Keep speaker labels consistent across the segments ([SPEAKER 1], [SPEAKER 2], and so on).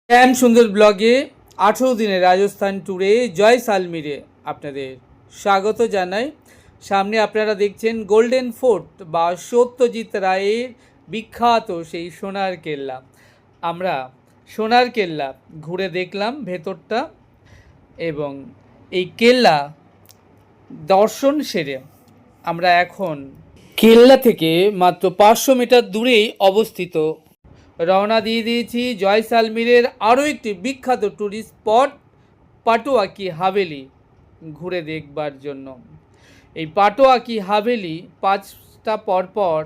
[SPEAKER 1] শ্যাম সুন্দর ব্লগে 18 দিনের রাজস্থান ট্যুরে জয়সালমীরে আপনাদের স্বাগত জানাই। সামনে আপনারা দেখছেন গোল্ডেন ফোর্ট বা সত্যজিৎ রায়ের বিখ্যাত সেই সোনার কেল্লা। আমরা সোনার কেল্লা ঘুরে দেখলাম ভেতরটা, এবং এই কেল্লা দর্শন সেরে আমরা এখন কেল্লা থেকে মাত্র 500 মিটার দূরেই অবস্থিত রওনা দিয়ে দিয়েছি জয়সালমীরের আরও একটি বিখ্যাত ট্যুরিস্ট স্পট পাটোয়া কি হাভেলি ঘুরে দেখবার জন্য। এই পাটোয়া কি হাভেলি 5টা পরপর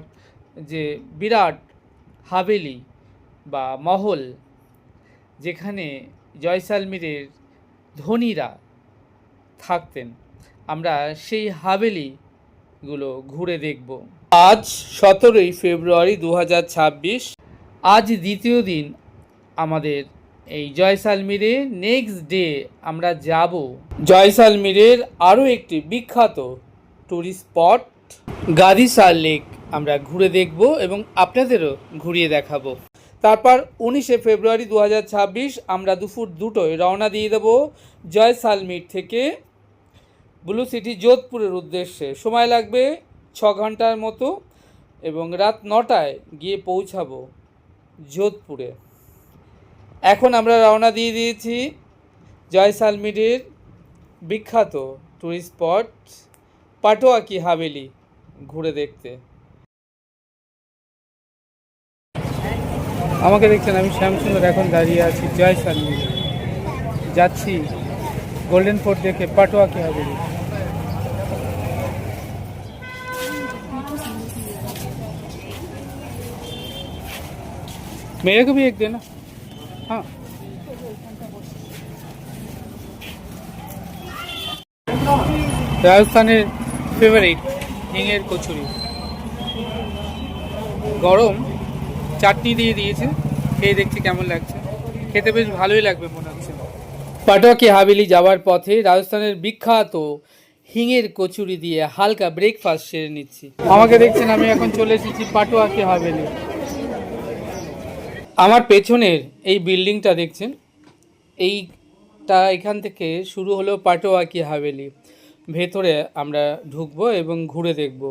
[SPEAKER 1] যে বিরাট হাভেলি বা মহল, যেখানে জয়সালমীরের ধনীরা থাকতেন, আমরা সেই হাভেলিগুলো ঘুরে দেখব। আজ 17ই ফেব্রুয়ারি 2026। আজ দ্বিতীয় দিন আমাদের এই জয়সালমীরে। নেক্সট ডে আমরা যাব জয়সালমীরের আরও একটি বিখ্যাত ট্যুরিস্ট স্পট গাদিসার লেক আমরা ঘুরে দেখব এবং আপনাদেরও ঘুরিয়ে দেখাবো। তারপর 19শে ফেব্রুয়ারি 2026 আমরা দুপুর 2টোয় রওনা দিয়ে দেব জয়সালমীর থেকে ব্লু সিটি যোধপুরের উদ্দেশ্যে। সময় লাগবে 6 ঘন্টার মতো এবং রাত 9টায় গিয়ে পৌঁছাবো যোধপুরে। এখন আমরা রওনা দিয়ে দিয়েছি জয়সালমীরের বিখ্যাত ট্যুরিস্ট স্পট পাটোয়া কি হাভেলি ঘুরে দেখতে। আমাকে দেখছেন, আমি শ্যামসুন্দর এখন দাঁড়িয়ে আছি জয়সালমীরে, যাচ্ছি গোল্ডেন ফোর্ট দেখে পাটোয়া কি হাভেলি। मेरे को भी एक देना। हाँ, রাজস্থানের ফেভারিট হিঙের কচুরি, গরম চাটনি দিয়ে দিয়েছে, খেয়ে দেখছি কেমন লাগছে। খেতে বেশ ভালোই লাগবে মনে হচ্ছে। পাটোয়া কি হাভেলি যাওয়ার পথে রাজস্থানের বিখ্যাত হিঙের কচুরি দিয়ে হালকা ব্রেকফাস্ট সেরে নিচ্ছি। আমাকে দেখছেন, আমি এখন চলে এসেছি পাটোয়া কি হাভেলি। আমার পেছনের এই বিল্ডিংটা দেখছেন, এইটা এখান থেকে শুরু হলো পাটোয়া কি হাভেলি। ভেতরে আমরা ঢুকবো এবং ঘুরে দেখব।